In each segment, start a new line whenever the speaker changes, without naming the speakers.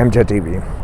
MJ TV।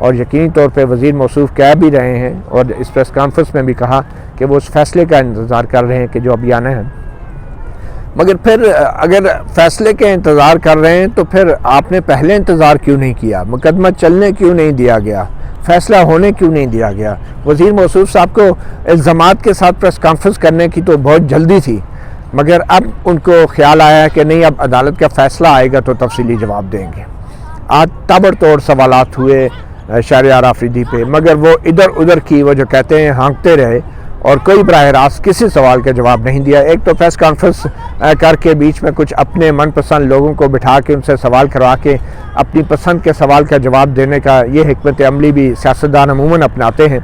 اور یقینی طور پہ وزیر موصوف کہہ بھی رہے ہیں اور اس پریس کانفرنس میں بھی کہا کہ وہ اس فیصلے کا انتظار کر رہے ہیں کہ جو ابھی آنا ہے. مگر پھر اگر فیصلے کے انتظار کر رہے ہیں تو پھر آپ نے پہلے انتظار کیوں نہیں کیا؟ مقدمہ چلنے کیوں نہیں دیا گیا؟ فیصلہ ہونے کیوں نہیں دیا گیا؟ وزیر موصوف صاحب کو الزامات کے ساتھ پریس کانفرنس کرنے کی تو بہت جلدی تھی، مگر اب ان کو خیال آیا کہ نہیں، اب عدالت کا فیصلہ آئے گا تو تفصیلی جواب دیں گے. آج تابڑ توڑ سوالات ہوئے شہریار آفریدی پہ، مگر وہ ادھر ادھر کی وہ جو کہتے ہیں ہانکتے رہے اور کوئی براہ راست کسی سوال کا جواب نہیں دیا. ایک تو پریس کانفرنس کر کے بیچ میں کچھ اپنے من پسند لوگوں کو بٹھا کے ان سے سوال کروا کے اپنی پسند کے سوال کا جواب دینے کا یہ حکمت عملی بھی سیاستدان عموماً اپناتے ہیں،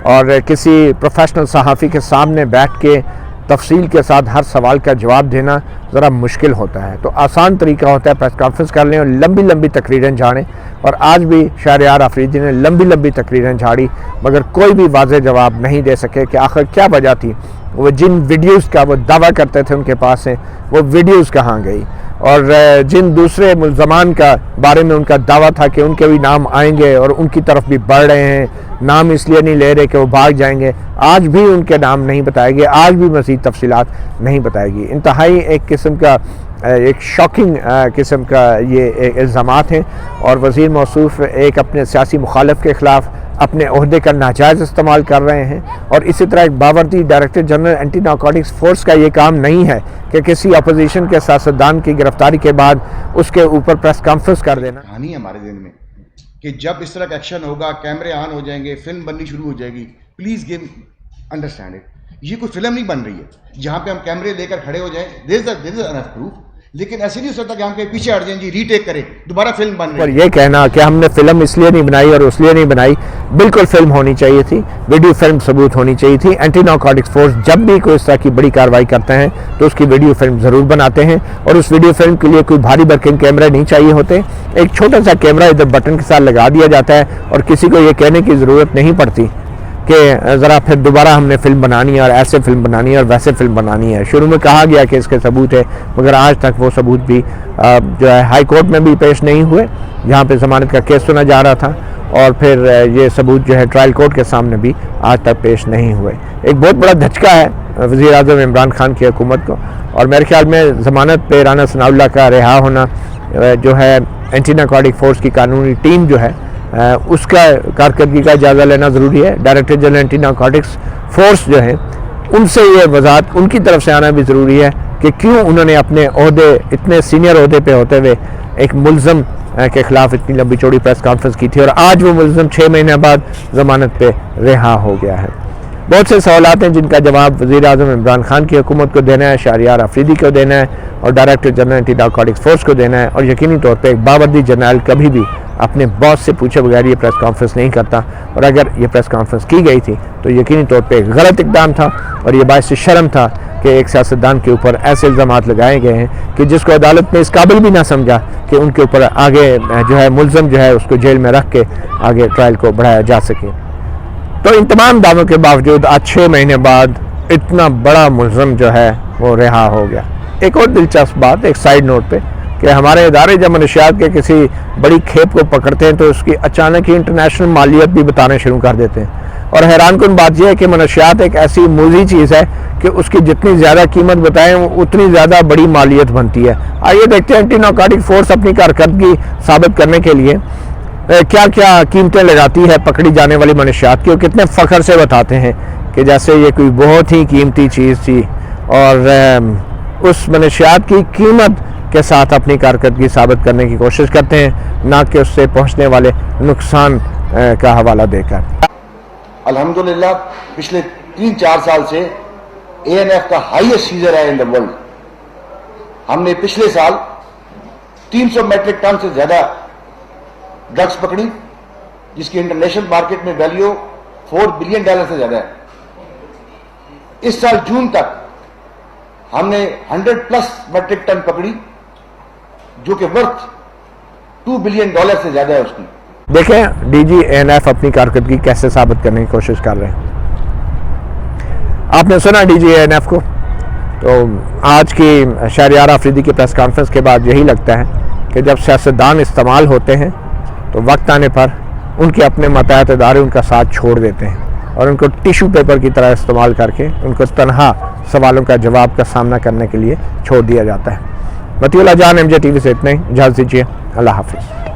اور کسی پروفیشنل صحافی کے سامنے بیٹھ کے تفصیل کے ساتھ ہر سوال کا جواب دینا ذرا مشکل ہوتا ہے. تو آسان طریقہ ہوتا ہے پریس کانفرنس کر لیں اور لمبی لمبی تقریریں جھاڑیں، اور آج بھی شہریار آفریدی نے لمبی لمبی تقریریں جھاڑی مگر کوئی بھی واضح جواب نہیں دے سکے کہ آخر کیا وجہ تھی. وہ جن ویڈیوز کا وہ دعویٰ کرتے تھے ان کے پاس ہیں، وہ ویڈیوز کہاں گئی، اور جن دوسرے ملزمان کا بارے میں ان کا دعویٰ تھا کہ ان کے بھی نام آئیں گے اور ان کی طرف بھی بڑھ رہے ہیں، نام اس لیے نہیں لے رہے کہ وہ بھاگ جائیں گے، آج بھی ان کے نام نہیں بتائے گئے، آج بھی مزید تفصیلات نہیں بتائے گی. انتہائی ایک قسم کا ایک شاکنگ قسم کا یہ الزامات ہیں، اور وزیر موصوف ایک اپنے سیاسی مخالف کے خلاف اپنے عہدے کا ناجائز استعمال کر رہے ہیں. اور اسی طرح ایک باوردی director general anti narcotics force کا یہ کام نہیں ہے کہ کسی اپوزیشن کے سیاستدان کی گرفتاری کے بعد اس کے اوپر پریس کانفرنس کر دینا.
کہانی ہے ہمارے ذہن میں کہ جب اس طرح کا ایکشن ہوگا، کیمرے آن ہو جائیں گے، فلم بننی شروع ہو جائے گی. پلیز گیو انڈرسٹینڈ اٹ، یہ کوئی فلم نہیں بن رہی ہے جہاں پہ ہم کیمرے لے کر کھڑے ہو جائیں. دیر از انف پروف، لیکن ایسے نہیں ہو سکتا کہ ہم کہیں پیچھے ہٹ جائیں جی ری ٹیک کریں، دوبارہ فلم بن رہی ہے.
اور یہ کہنا کہ ہم نے فلم اس لیے نہیں بنائی اور اس لیے نہیں بنائی، بالکل فلم ہونی چاہیے تھی، ویڈیو فلم ثبوت ہونی چاہیے تھی. اینٹی نارکوٹکس فورس جب بھی کوئی اس طرح کی بڑی کارروائی کرتے ہیں تو اس کی ویڈیو فلم ضرور بناتے ہیں، اور اس ویڈیو فلم کے لیے کوئی بھاری برکن کیمرے نہیں چاہیے ہوتے. ایک چھوٹا سا کیمرہ ادھر بٹن کے ساتھ لگا دیا جاتا ہے اور کسی کو یہ کہنے کی ضرورت نہیں پڑتی کہ ذرا پھر دوبارہ ہم نے فلم بنانی ہے اور ایسے فلم بنانی ہے اور ویسے فلم بنانی ہے. شروع میں کہا گیا کہ اس کے ثبوت ہے، مگر آج تک وہ ثبوت بھی جو ہے ہائی کورٹ میں بھی پیش نہیں ہوئے جہاں پہ ضمانت کا کیس سنا جا رہا تھا، اور پھر یہ ثبوت جو ہے ٹرائل کورٹ کے سامنے بھی آج تک پیش نہیں ہوئے. ایک بہت بڑا دھچکا ہے وزیر اعظم عمران خان کی حکومت کو، اور میرے خیال میں ضمانت پہ رانا ثناء اللہ کا رہا ہونا جو ہے اینٹی نارکوٹک فورس کی قانونی ٹیم جو ہے اس کا کارکردگی کا جائزہ لینا ضروری ہے. Director general anti narcotics force جو ہے ان سے یہ وضاحت ان کی طرف سے آنا بھی ضروری ہے کہ کیوں انہوں نے اپنے عہدے اتنے سینئر عہدے پہ ہوتے ہوئے ایک ملزم کے خلاف اتنی لمبی چوڑی پریس کانفرنس کی تھی، اور آج وہ ملزم 6 مہینے بعد ضمانت پہ رہا ہو گیا ہے. بہت سے سوالات ہیں جن کا جواب وزیر اعظم عمران خان کی حکومت کو دینا ہے، شہریار آفریدی کو دینا ہے، اور director general anti narcotics force کو دینا ہے. اور یقینی طور پہ ایک باوردی جرنیل کبھی بھی اپنے باس سے پوچھے بغیر یہ پریس کانفرنس نہیں کرتا، اور اگر یہ پریس کانفرنس کی گئی تھی تو یقینی طور پہ ایک غلط اقدام تھا، اور یہ باعث شرم تھا کہ ایک سیاستدان کے اوپر ایسے الزامات لگائے گئے ہیں کہ جس کو عدالت نے اس قابل بھی نہ سمجھا کہ ان کے اوپر آگے جو ہے ملزم جو ہے اس کو جیل میں رکھ کے آگے ٹرائل کو بڑھایا جا سکے. تو ان تمام دعووں کے باوجود آج 6 مہینے بعد اتنا بڑا ملزم جو ہے وہ رہا ہو گیا. ایک اور دلچسپ بات ایک سائیڈ نوٹ پہ کہ ہمارے ادارے جب منشیات کے کسی بڑی کھیپ کو پکڑتے ہیں تو اس کی اچانک ہی انٹرنیشنل مالیت بھی بتانے شروع کر دیتے ہیں. اور حیران کن بات یہ ہے کہ منشیات ایک ایسی موزی چیز ہے کہ اس کی جتنی زیادہ قیمت بتائیں اتنی زیادہ بڑی مالیت بنتی ہے. آئیے دیکھتے ہیں اینٹی نارکوٹک فورس اپنی کارکردگی ثابت کرنے کے لیے کیا کیا قیمتیں لگاتی ہے پکڑی جانے والی منشیات کی، اور کتنے فخر سے بتاتے ہیں کہ جیسے یہ کوئی بہت ہی قیمتی چیز تھی، اور اس منشیات کی قیمت کے ساتھ اپنی کارکردگی ثابت کرنے کی کوشش کرتے ہیں، نہ کہ اس سے پہنچنے والے نقصان کا حوالہ دے کر.
الحمدللہ پچھلے 3-4 سال سے ANF کا ہائیسٹ سیزر ہے ان دا ورلڈ. ہم نے پچھلے سال 300 میٹرک ٹن سے زیادہ ڈرگس پکڑی، جس کی انٹرنیشنل مارکیٹ میں ویلیو $4 بلین سے زیادہ ہے. اس سال جون تک ہم نے 100+ میٹرک ٹن پکڑی جو کہ ورتھ $2 بلین سے زیادہ ہے اس کی.
دیکھیں ڈی جی ANF اپنی کارکردگی کیسے ثابت کرنے کی کوشش کر رہے ہیں. آپ نے سنا ڈی جی ANF کو، تو آج کی شہریار آفریدی کی پریس کانفرنس کے بعد یہی لگتا ہے کہ جب سیاستدان استعمال ہوتے ہیں تو وقت آنے پر ان کے اپنے ماتحت ادارے ان کا ساتھ چھوڑ دیتے ہیں اور ان کو ٹیشو پیپر کی طرح استعمال کر کے ان کو تنہا سوالوں کا جواب کا سامنا کرنے کے لیے چھوڑ دیا جاتا ہے۔ مطیع اللہ جان، MJ TV سے اتنا ہی، اجازت دیجیے، اللہ حافظ۔